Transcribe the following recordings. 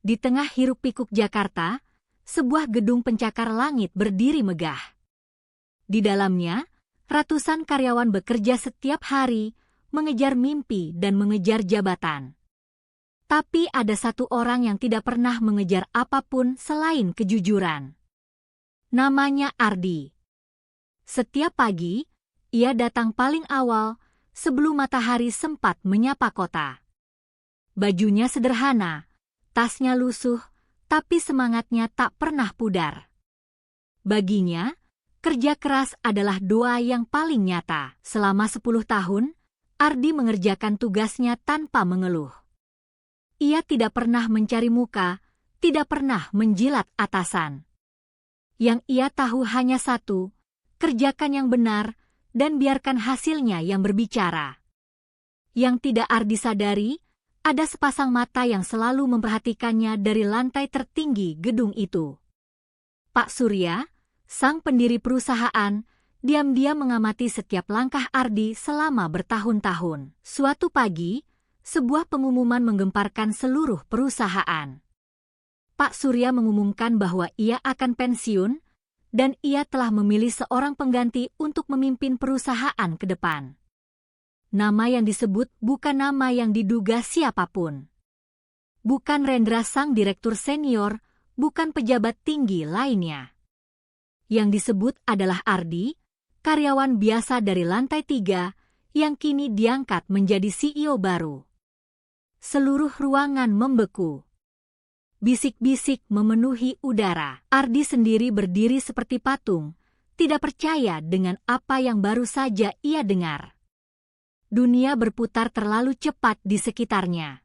Di tengah hiruk-pikuk Jakarta, sebuah gedung pencakar langit berdiri megah. Di dalamnya, ratusan karyawan bekerja setiap hari, mengejar mimpi dan mengejar jabatan. Tapi ada satu orang yang tidak pernah mengejar apapun selain kejujuran. Namanya Ardi. Setiap pagi, ia datang paling awal sebelum matahari sempat menyapa kota. Bajunya sederhana, tasnya lusuh, tapi semangatnya tak pernah pudar. Baginya, kerja keras adalah doa yang paling nyata. Selama 10 tahun, Ardi mengerjakan tugasnya tanpa mengeluh. Ia tidak pernah mencari muka, tidak pernah menjilat atasan. Yang ia tahu hanya satu, kerjakan yang benar, dan biarkan hasilnya yang berbicara. Yang tidak Ardi sadari, ada sepasang mata yang selalu memperhatikannya dari lantai tertinggi gedung itu. Pak Surya, sang pendiri perusahaan, diam-diam mengamati setiap langkah Ardi selama bertahun-tahun. Suatu pagi, sebuah pengumuman menggemparkan seluruh perusahaan. Pak Surya mengumumkan bahwa ia akan pensiun, dan ia telah memilih seorang pengganti untuk memimpin perusahaan ke depan. Nama yang disebut bukan nama yang diduga siapapun. Bukan Rendra sang direktur senior, bukan pejabat tinggi lainnya. Yang disebut adalah Ardi, karyawan biasa dari lantai 3, yang kini diangkat menjadi CEO baru. Seluruh ruangan membeku. Bisik-bisik memenuhi udara. Ardi sendiri berdiri seperti patung, tidak percaya dengan apa yang baru saja ia dengar. Dunia berputar terlalu cepat di sekitarnya.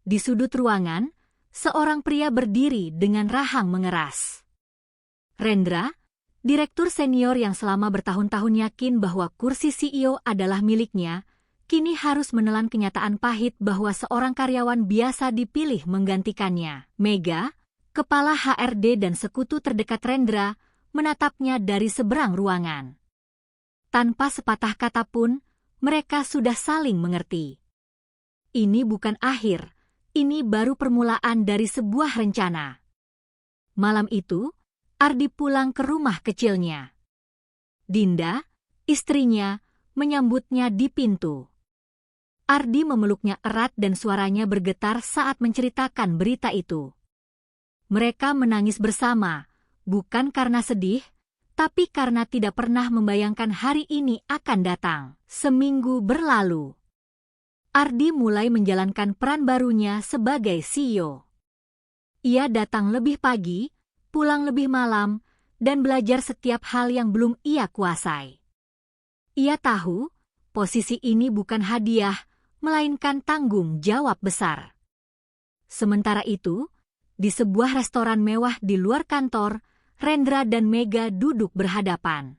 Di sudut ruangan, seorang pria berdiri dengan rahang mengeras. Rendra, direktur senior yang selama bertahun-tahun yakin bahwa kursi CEO adalah miliknya, kini harus menelan kenyataan pahit bahwa seorang karyawan biasa dipilih menggantikannya. Mega, kepala HRD dan sekutu terdekat Rendra, menatapnya dari seberang ruangan. Tanpa sepatah kata pun, mereka sudah saling mengerti. Ini bukan akhir, ini baru permulaan dari sebuah rencana. Malam itu, Ardi pulang ke rumah kecilnya. Dinda, istrinya, menyambutnya di pintu. Ardi memeluknya erat dan suaranya bergetar saat menceritakan berita itu. Mereka menangis bersama, bukan karena sedih, tapi karena tidak pernah membayangkan hari ini akan datang. Seminggu berlalu. Ardi mulai menjalankan peran barunya sebagai CEO. Ia datang lebih pagi, pulang lebih malam, dan belajar setiap hal yang belum ia kuasai. Ia tahu, posisi ini bukan hadiah, melainkan tanggung jawab besar. Sementara itu, di sebuah restoran mewah di luar kantor, Rendra dan Mega duduk berhadapan.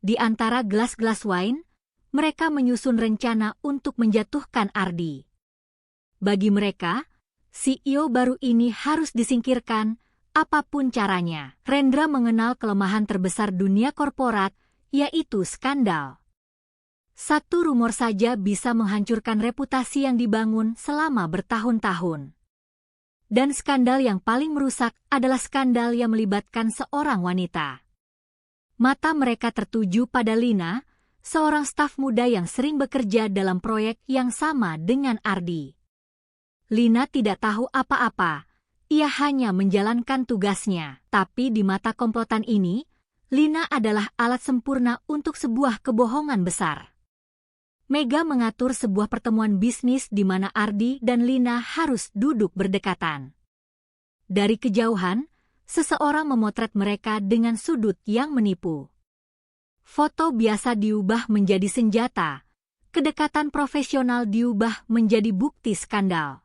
Di antara gelas-gelas wine, mereka menyusun rencana untuk menjatuhkan Ardi. Bagi mereka, CEO baru ini harus disingkirkan, apapun caranya. Rendra mengenal kelemahan terbesar dunia korporat, yaitu skandal. Satu rumor saja bisa menghancurkan reputasi yang dibangun selama bertahun-tahun. Dan skandal yang paling merusak adalah skandal yang melibatkan seorang wanita. Mata mereka tertuju pada Lina, seorang staf muda yang sering bekerja dalam proyek yang sama dengan Ardi. Lina tidak tahu apa-apa, ia hanya menjalankan tugasnya. Tapi di mata komplotan ini, Lina adalah alat sempurna untuk sebuah kebohongan besar. Mega mengatur sebuah pertemuan bisnis di mana Ardi dan Lina harus duduk berdekatan. Dari kejauhan, seseorang memotret mereka dengan sudut yang menipu. Foto biasa diubah menjadi senjata, kedekatan profesional diubah menjadi bukti skandal.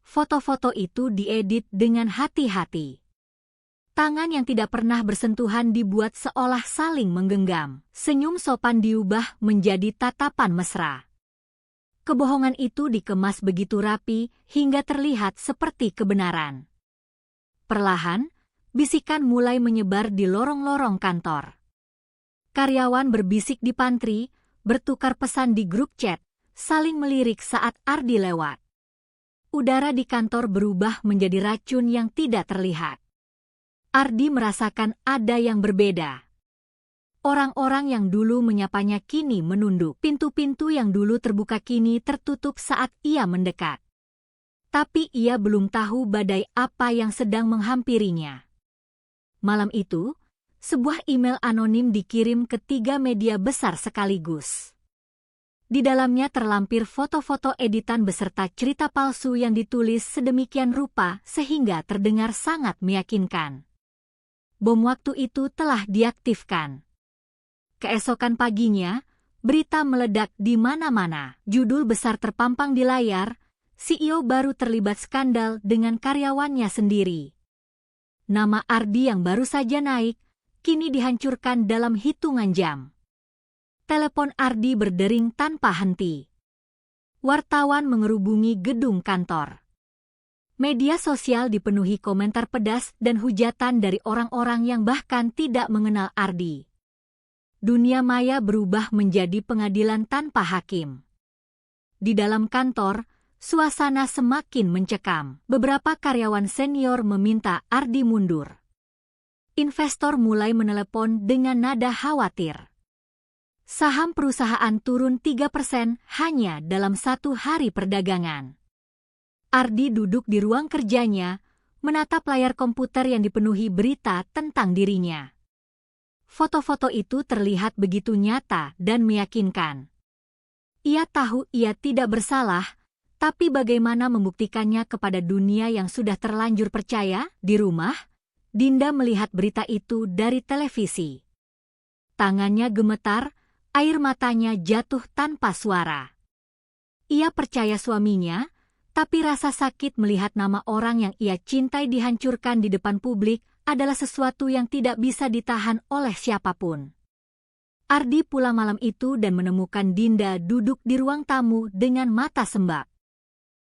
Foto-foto itu diedit dengan hati-hati. Tangan yang tidak pernah bersentuhan dibuat seolah saling menggenggam. Senyum sopan diubah menjadi tatapan mesra. Kebohongan itu dikemas begitu rapi hingga terlihat seperti kebenaran. Perlahan, bisikan mulai menyebar di lorong-lorong kantor. Karyawan berbisik di pantry, bertukar pesan di grup chat, saling melirik saat Ardi lewat. udara di kantor berubah menjadi racun yang tidak terlihat. Ardi merasakan ada yang berbeda. Orang-orang yang dulu menyapanya kini menunduk. Pintu-pintu yang dulu terbuka kini tertutup saat ia mendekat. Tapi ia belum tahu badai apa yang sedang menghampirinya. Malam itu, sebuah email anonim dikirim ke 3 media besar sekaligus. Di dalamnya terlampir foto-foto editan beserta cerita palsu yang ditulis sedemikian rupa sehingga terdengar sangat meyakinkan. Bom waktu itu telah diaktifkan. Keesokan paginya, berita meledak di mana-mana. Judul besar terpampang di layar, CEO baru terlibat skandal dengan karyawannya sendiri. Nama Ardi yang baru saja naik, kini dihancurkan dalam hitungan jam. Telepon Ardi berdering tanpa henti. Wartawan mengerubungi gedung kantor. Media sosial dipenuhi komentar pedas dan hujatan dari orang-orang yang bahkan tidak mengenal Ardi. Dunia maya berubah menjadi pengadilan tanpa hakim. Di dalam kantor, suasana semakin mencekam. Beberapa karyawan senior meminta Ardi mundur. Investor mulai menelepon dengan nada khawatir. Saham perusahaan turun 3% hanya dalam 1 hari perdagangan. Ardi duduk di ruang kerjanya, menatap layar komputer yang dipenuhi berita tentang dirinya. Foto-foto itu terlihat begitu nyata dan meyakinkan. Ia tahu ia tidak bersalah, tapi bagaimana membuktikannya kepada dunia yang sudah terlanjur percaya? Di rumah, Dinda melihat berita itu dari televisi. Tangannya gemetar, air matanya jatuh tanpa suara. Ia percaya suaminya, tapi rasa sakit melihat nama orang yang ia cintai dihancurkan di depan publik adalah sesuatu yang tidak bisa ditahan oleh siapapun. Ardi pulang malam itu dan menemukan Dinda duduk di ruang tamu dengan mata sembab.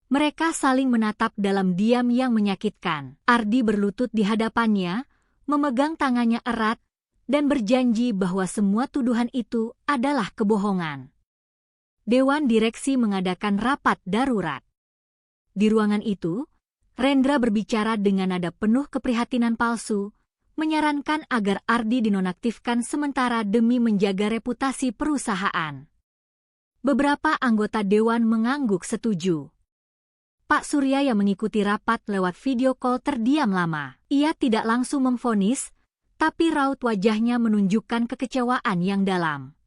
Mereka saling menatap dalam diam yang menyakitkan. Ardi berlutut di hadapannya, memegang tangannya erat, dan berjanji bahwa semua tuduhan itu adalah kebohongan. Dewan direksi mengadakan rapat darurat. Di ruangan itu, Rendra berbicara dengan nada penuh keprihatinan palsu, menyarankan agar Ardi dinonaktifkan sementara demi menjaga reputasi perusahaan. Beberapa anggota dewan mengangguk setuju. Pak Surya yang mengikuti rapat lewat video call terdiam lama. Ia tidak langsung memvonis, tapi raut wajahnya menunjukkan kekecewaan yang dalam.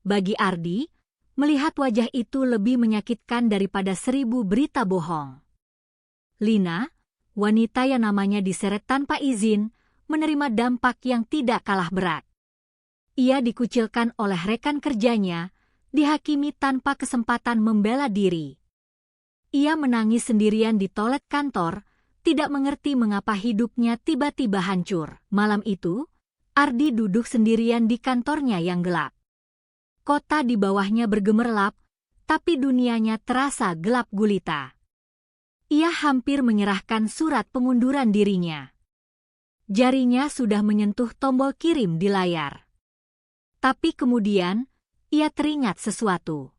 Bagi Ardi, melihat wajah itu lebih menyakitkan daripada 1000 berita bohong. Lina, wanita yang namanya diseret tanpa izin, menerima dampak yang tidak kalah berat. Ia dikucilkan oleh rekan kerjanya, dihakimi tanpa kesempatan membela diri. Ia menangis sendirian di toilet kantor, tidak mengerti mengapa hidupnya tiba-tiba hancur. Malam itu, Ardi duduk sendirian di kantornya yang gelap. Kota di bawahnya bergemerlap, tapi dunianya terasa gelap gulita. Ia hampir menyerahkan surat pengunduran dirinya. Jarinya sudah menyentuh tombol kirim di layar. Tapi kemudian, ia teringat sesuatu.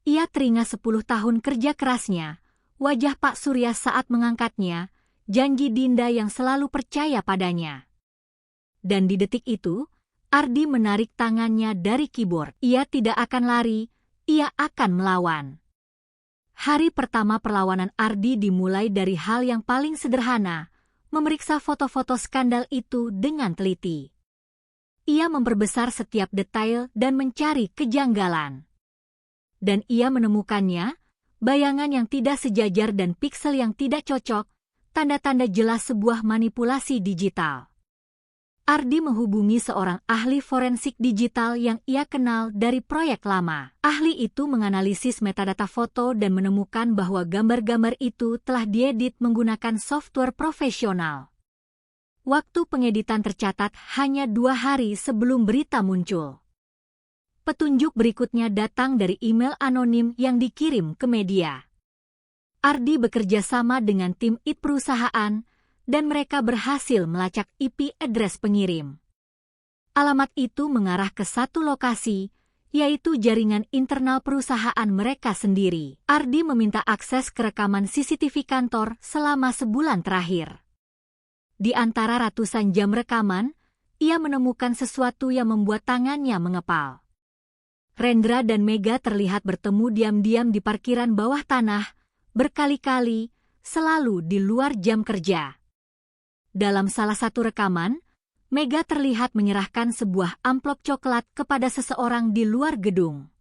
Ia teringat 10 tahun kerja kerasnya, wajah Pak Surya saat mengangkatnya, janji Dinda yang selalu percaya padanya. Dan di detik itu, Ardi menarik tangannya dari keyboard. Ia tidak akan lari, ia akan melawan. Hari pertama perlawanan Ardi dimulai dari hal yang paling sederhana, memeriksa foto-foto skandal itu dengan teliti. Ia memperbesar setiap detail dan mencari kejanggalan. Dan ia menemukannya, bayangan yang tidak sejajar dan piksel yang tidak cocok, tanda-tanda jelas sebuah manipulasi digital. Ardi menghubungi seorang ahli forensik digital yang ia kenal dari proyek lama. Ahli itu menganalisis metadata foto dan menemukan bahwa gambar-gambar itu telah diedit menggunakan software profesional. Waktu pengeditan tercatat hanya 2 hari sebelum berita muncul. Petunjuk berikutnya datang dari email anonim yang dikirim ke media. Ardi bekerja sama dengan tim IT perusahaan, dan mereka berhasil melacak IP address pengirim. Alamat itu mengarah ke satu lokasi, yaitu jaringan internal perusahaan mereka sendiri. Ardi meminta akses ke rekaman CCTV kantor selama sebulan terakhir. Di antara ratusan jam rekaman, ia menemukan sesuatu yang membuat tangannya mengepal. Rendra dan Mega terlihat bertemu diam-diam di parkiran bawah tanah, berkali-kali, selalu di luar jam kerja. Dalam salah satu rekaman, Mega terlihat menyerahkan sebuah amplop coklat kepada seseorang di luar gedung.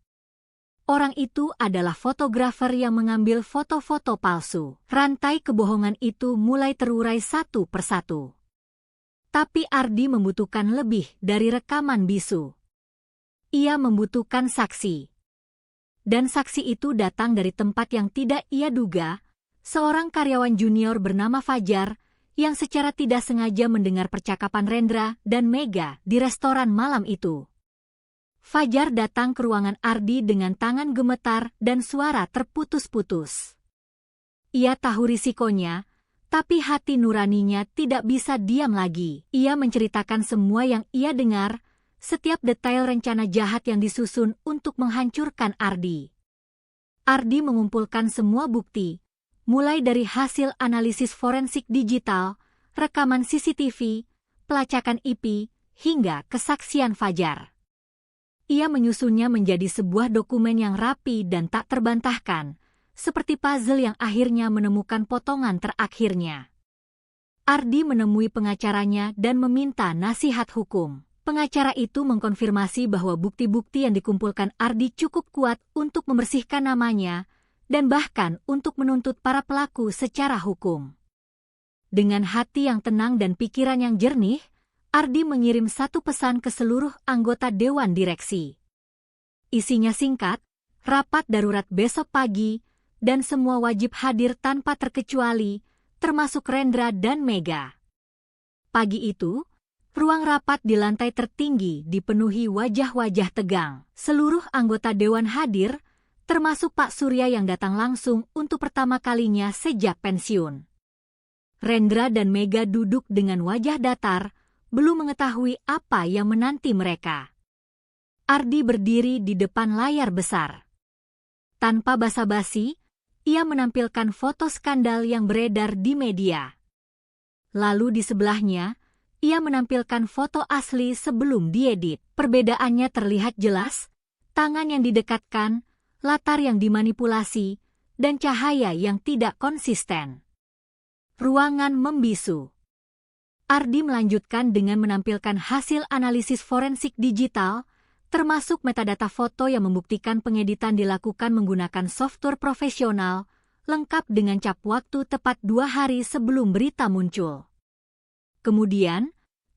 Orang itu adalah fotografer yang mengambil foto-foto palsu. Rantai kebohongan itu mulai terurai satu persatu. Tapi Ardi membutuhkan lebih dari rekaman bisu. Ia membutuhkan saksi. Dan saksi itu datang dari tempat yang tidak ia duga, seorang karyawan junior bernama Fajar, yang secara tidak sengaja mendengar percakapan Rendra dan Mega di restoran malam itu. Fajar datang ke ruangan Ardi dengan tangan gemetar dan suara terputus-putus. Ia tahu risikonya, tapi hati nuraninya tidak bisa diam lagi. Ia menceritakan semua yang ia dengar, setiap detail rencana jahat yang disusun untuk menghancurkan Ardi. Ardi mengumpulkan semua bukti, mulai dari hasil analisis forensik digital, rekaman CCTV, pelacakan IP, hingga kesaksian Fajar. Ia menyusunnya menjadi sebuah dokumen yang rapi dan tak terbantahkan, seperti puzzle yang akhirnya menemukan potongan terakhirnya. Ardi menemui pengacaranya dan meminta nasihat hukum. Pengacara itu mengkonfirmasi bahwa bukti-bukti yang dikumpulkan Ardi cukup kuat untuk membersihkan namanya, dan bahkan untuk menuntut para pelaku secara hukum. Dengan hati yang tenang dan pikiran yang jernih, Ardi mengirim satu pesan ke seluruh anggota Dewan Direksi. Isinya singkat, rapat darurat besok pagi, dan semua wajib hadir tanpa terkecuali, termasuk Rendra dan Mega. Pagi itu, ruang rapat di lantai tertinggi dipenuhi wajah-wajah tegang. Seluruh anggota Dewan hadir, termasuk Pak Surya yang datang langsung untuk pertama kalinya sejak pensiun. Rendra dan Mega duduk dengan wajah datar, belum mengetahui apa yang menanti mereka. Ardi berdiri di depan layar besar. Tanpa basa-basi, ia menampilkan foto skandal yang beredar di media. Lalu di sebelahnya, ia menampilkan foto asli sebelum diedit. Perbedaannya terlihat jelas, tangan yang didekatkan, latar yang dimanipulasi, dan cahaya yang tidak konsisten. Ruangan membisu. Ardi melanjutkan dengan menampilkan hasil analisis forensik digital, termasuk metadata foto yang membuktikan pengeditan dilakukan menggunakan software profesional, lengkap dengan cap waktu tepat 2 hari sebelum berita muncul. Kemudian,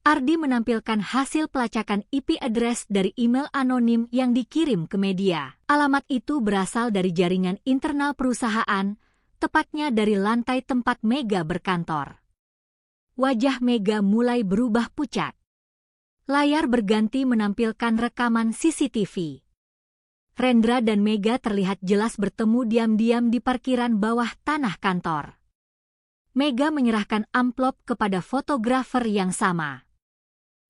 Ardi menampilkan hasil pelacakan IP address dari email anonim yang dikirim ke media. Alamat itu berasal dari jaringan internal perusahaan, tepatnya dari lantai tempat Mega berkantor. Wajah Mega mulai berubah pucat. Layar berganti menampilkan rekaman CCTV. Rendra dan Mega terlihat jelas bertemu diam-diam di parkiran bawah tanah kantor. Mega menyerahkan amplop kepada fotografer yang sama.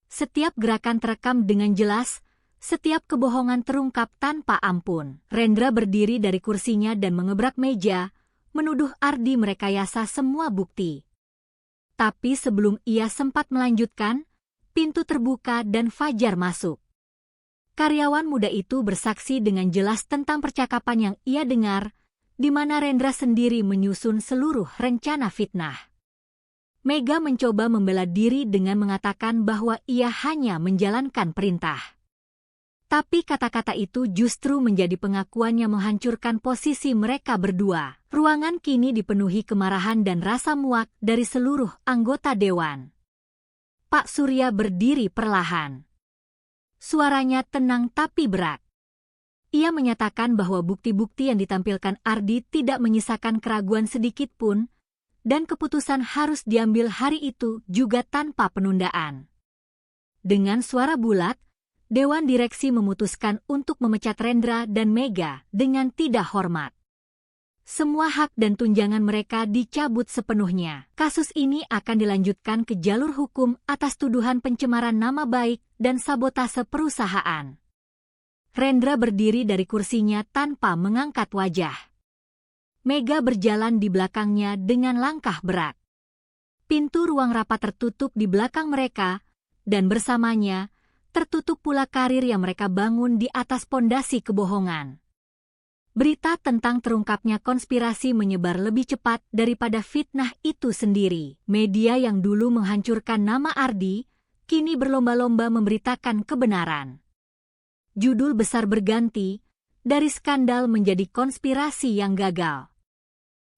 Setiap gerakan terekam dengan jelas, setiap kebohongan terungkap tanpa ampun. Rendra berdiri dari kursinya dan mengebrak meja, menuduh Ardi merekayasa semua bukti. Tapi sebelum ia sempat melanjutkan, pintu terbuka dan Fajar masuk. Karyawan muda itu bersaksi dengan jelas tentang percakapan yang ia dengar, di mana Rendra sendiri menyusun seluruh rencana fitnah. Mega mencoba membela diri dengan mengatakan bahwa ia hanya menjalankan perintah. Tapi kata-kata itu justru menjadi pengakuan yang menghancurkan posisi mereka berdua. Ruangan kini dipenuhi kemarahan dan rasa muak dari seluruh anggota dewan. Pak Surya berdiri perlahan. Suaranya tenang tapi berat. Ia menyatakan bahwa bukti-bukti yang ditampilkan Ardi tidak menyisakan keraguan sedikit pun, dan keputusan harus diambil hari itu juga tanpa penundaan. Dengan suara bulat, Dewan Direksi memutuskan untuk memecat Rendra dan Mega dengan tidak hormat. Semua hak dan tunjangan mereka dicabut sepenuhnya. Kasus ini akan dilanjutkan ke jalur hukum atas tuduhan pencemaran nama baik dan sabotase perusahaan. Rendra berdiri dari kursinya tanpa mengangkat wajah. Mega berjalan di belakangnya dengan langkah berat. Pintu ruang rapat tertutup di belakang mereka, dan bersamanya, tertutup pula karir yang mereka bangun di atas pondasi kebohongan. Berita tentang terungkapnya konspirasi menyebar lebih cepat daripada fitnah itu sendiri. Media yang dulu menghancurkan nama Ardi, kini berlomba-lomba memberitakan kebenaran. Judul besar berganti, dari skandal menjadi konspirasi yang gagal.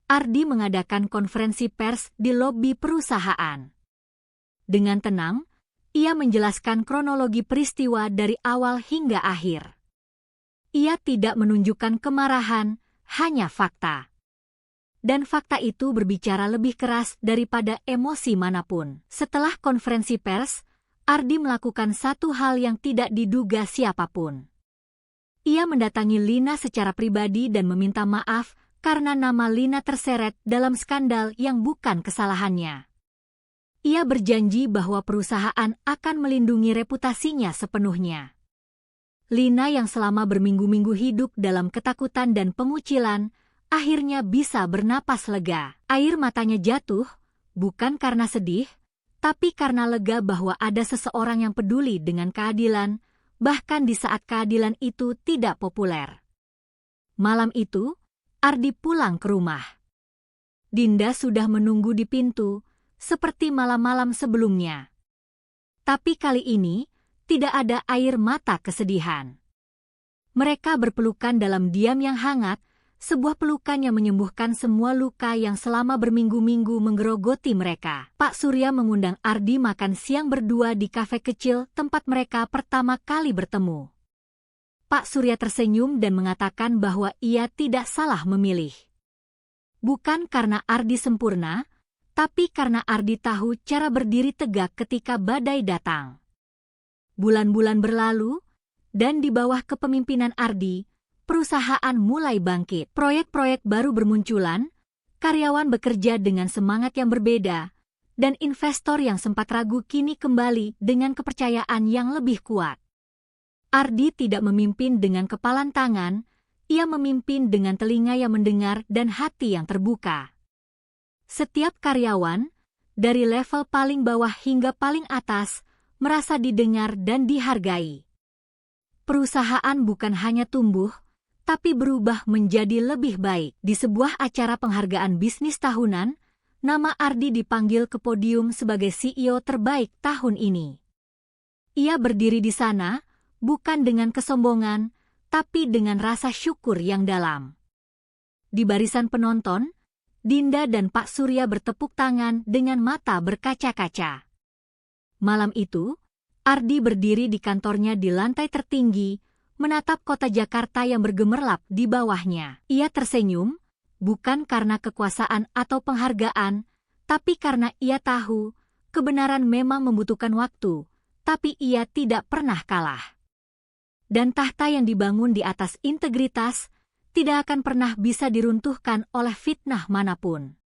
Ardi mengadakan konferensi pers di lobi perusahaan. Dengan tenang, ia menjelaskan kronologi peristiwa dari awal hingga akhir. Ia tidak menunjukkan kemarahan, hanya fakta. Dan fakta itu berbicara lebih keras daripada emosi manapun. Setelah konferensi pers, Ardi melakukan satu hal yang tidak diduga siapapun. Ia mendatangi Lina secara pribadi dan meminta maaf karena nama Lina terseret dalam skandal yang bukan kesalahannya. Ia berjanji bahwa perusahaan akan melindungi reputasinya sepenuhnya. Lina yang selama berminggu-minggu hidup dalam ketakutan dan pengucilan, akhirnya bisa bernapas lega. Air matanya jatuh, bukan karena sedih, tapi karena lega bahwa ada seseorang yang peduli dengan keadilan, bahkan di saat keadilan itu tidak populer. Malam itu, Ardi pulang ke rumah. Dinda sudah menunggu di pintu, seperti malam-malam sebelumnya. Tapi kali ini, tidak ada air mata kesedihan. Mereka berpelukan dalam diam yang hangat, sebuah pelukan yang menyembuhkan semua luka yang selama berminggu-minggu menggerogoti mereka. Pak Surya mengundang Ardi makan siang berdua di kafe kecil tempat mereka pertama kali bertemu. Pak Surya tersenyum dan mengatakan bahwa ia tidak salah memilih. Bukan karena Ardi sempurna, tapi karena Ardi tahu cara berdiri tegak ketika badai datang. Bulan-bulan berlalu, dan di bawah kepemimpinan Ardi, perusahaan mulai bangkit. Proyek-proyek baru bermunculan, karyawan bekerja dengan semangat yang berbeda, dan investor yang sempat ragu kini kembali dengan kepercayaan yang lebih kuat. Ardi tidak memimpin dengan kepalan tangan, ia memimpin dengan telinga yang mendengar dan hati yang terbuka. Setiap karyawan, dari level paling bawah hingga paling atas, merasa didengar dan dihargai. Perusahaan bukan hanya tumbuh, tapi berubah menjadi lebih baik. Di sebuah acara penghargaan bisnis tahunan, nama Ardi dipanggil ke podium sebagai CEO terbaik tahun ini. Ia berdiri di sana, bukan dengan kesombongan, tapi dengan rasa syukur yang dalam. Di barisan penonton, Dinda dan Pak Surya bertepuk tangan dengan mata berkaca-kaca. Malam itu, Ardi berdiri di kantornya di lantai tertinggi, menatap kota Jakarta yang bergemerlap di bawahnya. Ia tersenyum, bukan karena kekuasaan atau penghargaan, tapi karena ia tahu, kebenaran memang membutuhkan waktu, tapi ia tidak pernah kalah. Dan tahta yang dibangun di atas integritas, tidak akan pernah bisa diruntuhkan oleh fitnah manapun.